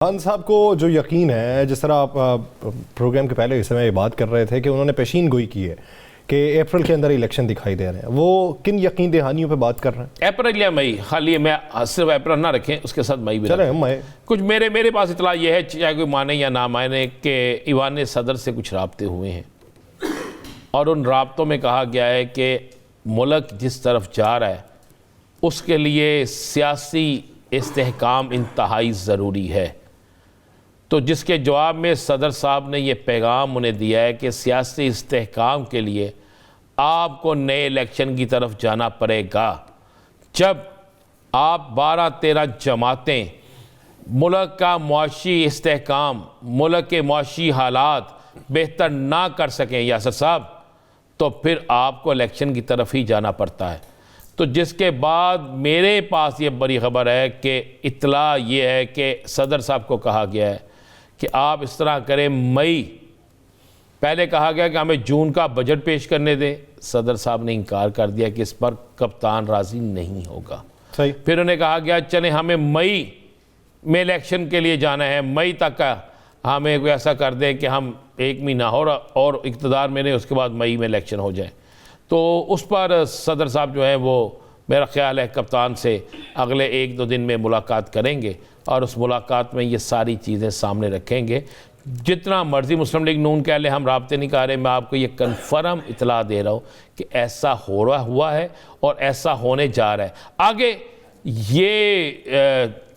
खान साहब को जो यकीन है, जिस तरह आप प्रोग्राम के पहले हिस्से में ये बात कर रहे थे कि उन्होंने पेशीन गोई की है कि अप्रैल के अंदर इलेक्शन दिखाई दे रहे हैं, वो किन यकीन दहानियों पे बात कर रहे हैं? अप्रैल या मई, खाली मैं सिर्फ अप्रैल ना रखें, उसके साथ मई भी चले हम मई। कुछ मेरे पास इतला ये है, चाहे कोई माने या ना माने, कि ईवान सदर से कुछ राब्ते हुए हैं और उन राब्तों में कहा गया है कि मुल्क जिस तरफ जा रहा है उसके लिए सियासी इस्तेहकाम इंतहाई ज़रूरी है। तो जिसके जवाब में सदर साहब ने ये पैगाम उन्हें दिया है कि सियासी इस्तेहकाम के लिए आपको नए इलेक्शन की तरफ जाना पड़ेगा। जब आप 12-13 जमातें मुल्क का मुआशी इस्तेहकाम, मुल्क के मुआशी हालात बेहतर ना कर सकें यासर साहब, तो फिर आपको इलेक्शन की तरफ ही जाना पड़ता है। तो जिसके बाद मेरे पास ये बड़ी ख़बर है कि इत्तला ये है कि सदर साहब को कहा गया है कि आप इस तरह करें, मई, पहले कहा गया कि हमें जून का बजट पेश करने दें, सदर साहब ने इनकार कर दिया कि इस पर कप्तान राज़ी नहीं होगा। सही। फिर उन्हें कहा गया चलें हमें मई में इलेक्शन के लिए जाना है, मई तक का हमें कोई ऐसा कर दें कि हम 1 महीना और इक़्तिदार में नहीं, उसके बाद मई में इलेक्शन हो जाए। तो उस पर सदर साहब जो है वो मेरा ख्याल है कप्तान से अगले 1-2 दिन में मुलाकात करेंगे और उस मुलाकात में ये सारी चीज़ें सामने रखेंगे। जितना मर्ज़ी मुस्लिम लीग नून कह ले हम राब्ते नहीं कर रहे, मैं आपको ये कन्फर्म इतला दे रहा हूँ कि ऐसा हो रहा हुआ है और ऐसा होने जा रहा है। आगे ये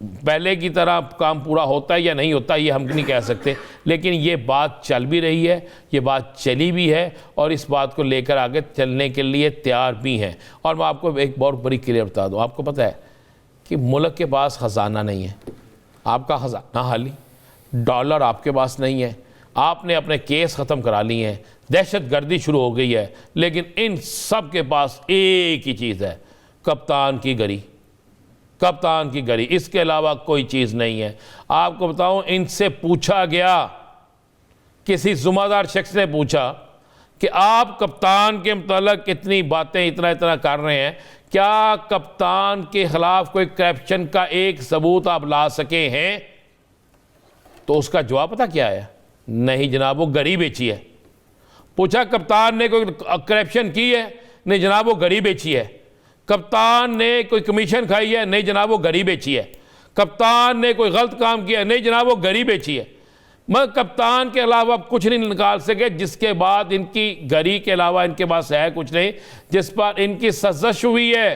पहले की तरह काम पूरा होता है या नहीं होता ये हम नहीं कह सकते, लेकिन ये बात चल भी रही है, ये बात चली भी है और इस बात को लेकर आगे चलने के लिए तैयार भी हैं। और मैं आपको एक बहुत बड़ी क्लियर बता दूँ, आपको पता है कि मुल्क के पास ख़जाना नहीं है, आपका ख़जाना खाली, डॉलर आपके पास नहीं है, आपने अपने केस ख़त्म करा लिए हैं, दहशत गर्दी शुरू हो गई है, लेकिन इन सब के पास एक ही चीज़ है, कप्तान की गरी, कप्तान की गरी, इसके अलावा कोई चीज़ नहीं है। आपको बताऊं, इनसे पूछा गया, किसी ज़िम्मेदार शख्स ने पूछा कि आप कप्तान के मतलब कितनी बातें इतना कर रहे हैं, क्या कप्तान के खिलाफ कोई करप्शन का एक सबूत आप ला सके हैं? तो उसका जवाब पता क्या है? नहीं जनाब, वो गरी बेची है। पूछा कप्तान ने कोई करप्शन की है? नहीं जनाब, वो गरी बेची है। कप्तान ने कोई कमीशन खाई है? नहीं जनाब, वो गरी बेची है। कप्तान ने कोई गलत काम किया? नहीं जनाब, वो गरी बेची है। मगर कप्तान के अलावा आप कुछ नहीं निकाल सके, जिसके बाद इनकी गरी के अलावा इनके पास है कुछ नहीं, जिस पर इनकी सजश हुई है।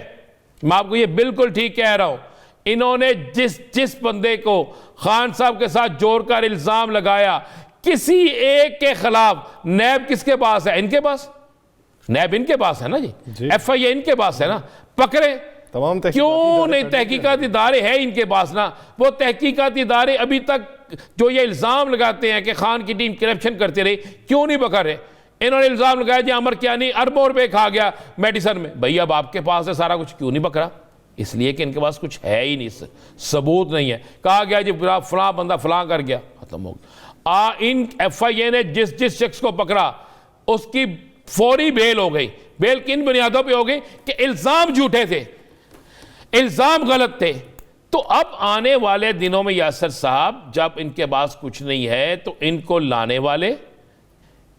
मैं आपको ये बिल्कुल ठीक कह रहा हूं, इन्होंने जिस बंदे को खान साहब के साथ जोड़कर इल्ज़ाम लगाया, किसी एक के खिलाफ नैब किसके पास है? इनके पास। नैब इनके पास है ना जी, FIA इनके पास है ना, पकड़े तमाम क्यों नहीं? तहकीकाती इदारे हैं इनके पास ना, वो तहकीकाती इदारे अभी तक जो ये इल्ज़ाम लगाते हैं कि खान की टीम करप्शन करती रही, क्यों नहीं पकड़ रहे? इन्होंने इल्ज़ाम लगाया जी अमर क्या नहीं अरबों रुपए खा गया मेडिसन में, भैया अब आपके पास है सारा कुछ, क्यों नहीं पकड़ा? इसलिए कि इनके पास कुछ है ही नहीं, सबूत नहीं है। कहा गया जी फलां बंदा फलां कर गया, खत्म हो गया। इन FIA ने जिस शख्स को पकड़ा उसकी फौरी बेल हो गई। बेल किन बुनियादों पे हो गई? कि इल्जाम झूठे थे, इल्जाम गलत थे। तो अब आने वाले दिनों में यासर साहब, जब इनके पास कुछ नहीं है तो इनको लाने वाले,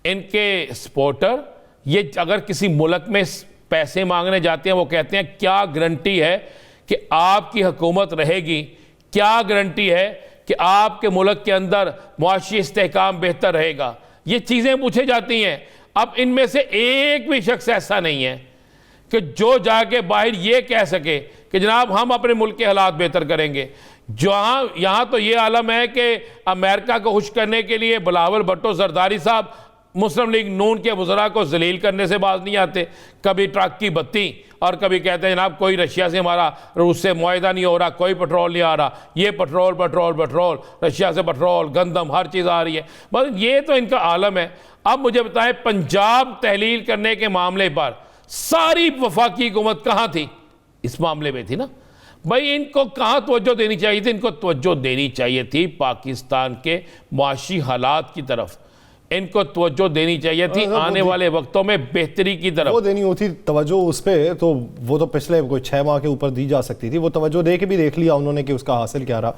इनके सपोर्टर, ये अगर किसी मुल्क में पैसे मांगने जाते हैं, वो कहते हैं क्या गारंटी है कि आपकी हुकूमत रहेगी, क्या गारंटी है कि आपके मुल्क के अंदर मुआशी इस्तेहकाम बेहतर रहेगा, ये चीज़ें पूछी जाती हैं। अब इनमें से एक भी शख्स ऐसा नहीं है कि जो जाके बाहर ये कह सके कि जनाब हम अपने मुल्क के हालात बेहतर करेंगे। जहाँ यहाँ तो ये आलम है कि अमेरिका को खुश करने के लिए बिलावल भुट्टो जरदारी साहब मुस्लिम लीग नून के वज़रा को जलील करने से बाज नहीं आते। कभी ट्रक की बत्ती और कभी कहते हैं जनाब कोई रशिया से हमारा, रूस से मुआहिदा नहीं हो रहा, कोई पेट्रोल नहीं आ रहा, ये पेट्रोल पेट्रोल पेट्रोल, रशिया से पेट्रोल, गंदम, हर चीज़ आ रही है। बस ये तो इनका आलम है। अब मुझे बताएं, पंजाब तहलील करने के मामले पर सारी वफाकी हुकूमत कहाँ थी? इस मामले में थी ना भाई। इनको कहाँ तवज्जो देनी चाहिए थी? इनको तवज्जो देनी चाहिए थी पाकिस्तान के मुआशी हालात की तरफ, इनको तवज्जो देनी चाहिए थी आने वाले वक्तों में बेहतरी की तरफ। वो देनी होती तवज्जो उस पे, तो वो तो पिछले कोई 6 माह के ऊपर दी जा सकती थी। वो तवज्जो दे के भी देख लिया उन्होंने कि उसका हासिल क्या रहा।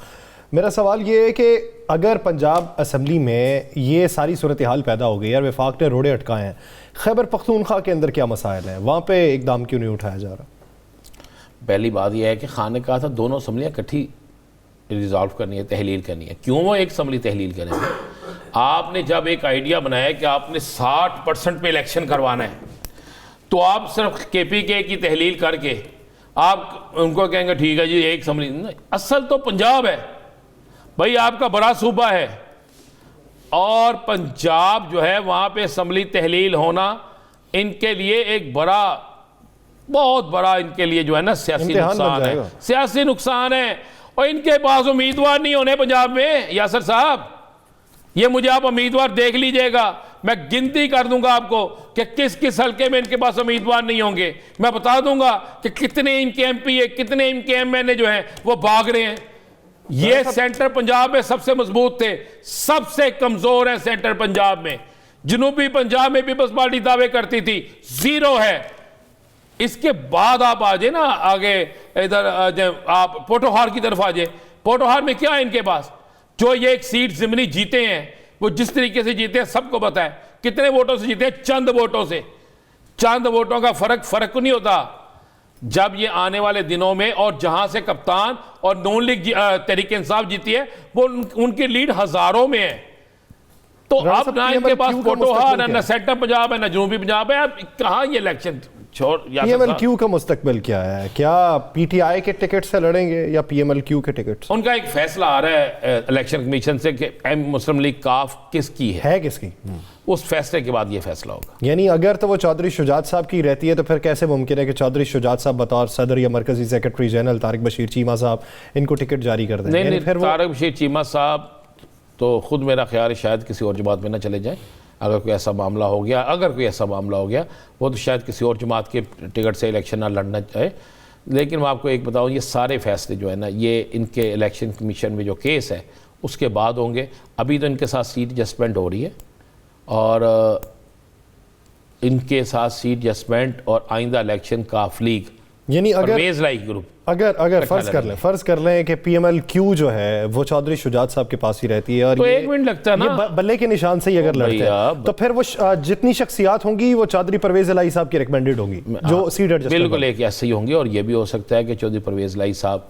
मेरा सवाल ये है कि अगर पंजाब असम्बली में ये सारी सूरत हाल पैदा हो गई और वफाक ने रोड़े अटकाए हैं, खैबर पख्तूनख्वा के अंदर क्या मसाइल हैं, वहाँ पे इकदाम क्यों नहीं उठाया जा रहा? पहली बात यह है कि खान ने कहा था दोनों असम्बलियाँ इकट्ठी रिजॉल्व करनी है, तहलील करनी है। क्यों वो एक असम्बली तहलील करेंगे? आपने जब एक आइडिया बनाया कि आपने 60% पे इलेक्शन करवाना है, तो आप सिर्फ KPK की तहलील करके आप उनको कहेंगे ठीक है जी एक असम्बली। असल तो पंजाब है भाई, आपका बड़ा सूबा है, और पंजाब जो है वहाँ पे असम्बली तहलील होना इनके लिए एक बड़ा, बहुत बड़ा इनके लिए जो है ना सियासी नुकसान है, सियासी नुकसान है। और इनके पास उम्मीदवार नहीं होने पंजाब में। यासर साहब, ये मुझे आप उम्मीदवार देख लीजिएगा, मैं गिनती कर दूंगा आपको कि किस किस हल्के में इनके पास उम्मीदवार नहीं होंगे। मैं बता दूंगा कि कितने इनके MP है, कितने इनके MNA जो हैं वो भाग रहे हैं। ये सेंटर पंजाब में सबसे मजबूत थे, सबसे कमजोर है सेंटर पंजाब में। जनूबी पंजाब में पीपल्स पार्टी दावे करती थी, 0 है। इसके बाद आप आ जाए ना आगे, इधर आप पोटोहार की तरफ आ जाए। पोटोहार में क्या है इनके पास? जो ये एक सीट जिमनी जीते हैं, वो जिस तरीके से जीते हैं सबको पता है। कितने वोटों से जीते हैं? चंद वोटों से। चंद वोटों का फर्क नहीं होता। जब ये आने वाले दिनों में, और जहां से कप्तान और नून लीग तहरीक इंसाफ जीती है, वो उनकी लीड हजारों में है। तो अब ना इनके पास पोटोहार, ना सेंटर पंजाब है, ना जनूबी पंजाब है। अब कहाँ ये इलेक्शन PMLQ का मुस्तकबिल क्या है? क्या PTI के टिकट से लड़ेंगे या PMLQ के टिकट से? उनका एक फैसला आ रहा है इलेक्शन कमीशन से कि मुस्लिम लीग काफ किसकी है किसकी। उस फैसले के बाद ये फैसला होगा। यानी अगर तो वो चौधरी शुजात साहब की रहती है, तो फिर कैसे मुमकिन है कि चौधरी शुजात साहब बतौर सदर या मरकजी सेक्रेटरी जनरल तारिक बशीर चीमा साहब इनको टिकट जारी कर दें? नहीं, फिर तारिक बशीर चीमा साहब तो खुद, मेरा ख्याल है शायद किसी और जमात में ना चले जाएं। अगर कोई ऐसा मामला हो गया, वो तो शायद किसी और जमात के टिकट से इलेक्शन ना लड़ना चाहे। लेकिन मैं आपको एक बताऊं, ये सारे फैसले जो है ना, ये इनके इलेक्शन कमीशन में जो केस है उसके बाद होंगे। अभी तो इनके साथ सीट एडजस्टमेंट हो रही है, और इनके साथ सीट एडजस्टमेंट और आइंदा इलेक्शन काफ लीग, यानी परवेज लाइक ग्रुप, अगर फर्ज कर लें कि PMLQ जो है वो चौधरी शुजात साहब के पास ही रहती है, और तो 1 मिनट लगता है ना, बल्ले के निशान से ही अगर लड़ते हैं, तो फिर वो जितनी शख्सियात होंगी वो चौधरी परवेज इलाही साहब की रिकमेंडेड होंगी जो सीट एडजस्ट। बिल्कुल एक ऐसे ही होंगे। और ये भी हो सकता है कि चौधरी परवेज इलाही साहब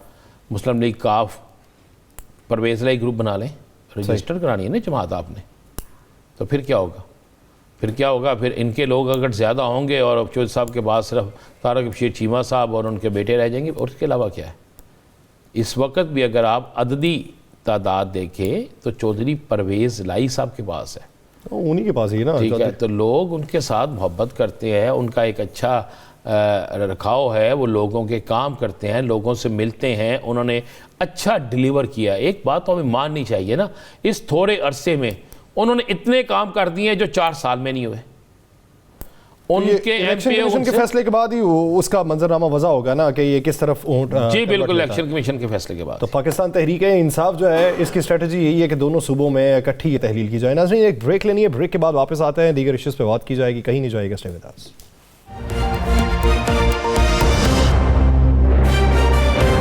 मुस्लिम लीग काफ परवेज इलाही ग्रुप बना लें। रजिस्टर करानी है ना जमात आपने, तो फिर क्या होगा? फिर इनके लोग अगर ज़्यादा होंगे और चौधरी साहब के बाद सिर्फ तारिक बशीर चीमा साहब और उनके बेटे रह जाएंगे, और उसके अलावा क्या है? इस वक्त भी अगर आप अददी तादाद देखें तो चौधरी परवेज़ इलाही साहब के पास है, उन्हीं के पास ही ना, ठीक है। तो लोग उनके साथ मोहब्बत करते हैं, उनका एक अच्छा रखाव है, वो लोगों के काम करते हैं, लोगों से मिलते हैं, उन्होंने अच्छा डिलीवर किया। एक बात तो हमें माननी चाहिए ना, इस थोड़े अरसे में उन्होंने इतने काम कर दिए जो 4 साल में नहीं हुए। उनके इलेक्शन कमीशन के फैसले के बाद ही उसका मंजरनामा वज़ा होगा ना कि ये किस तरफ ऊंट। जी बिल्कुल, इलेक्शन कमीशन के फैसले के बाद। तो पाकिस्तान तहरीक इंसाफ जो है, इसकी स्ट्रेटजी यही है कि दोनों सूबों में इकट्ठी ये तहलील की जाए। नाज़रीन, एक ब्रेक लेनी है, ब्रेक के बाद वापस आते हैं, दीगर इश्यूज़ पे बात की जाएगी, कहीं नहीं जाएगा। Stay with us.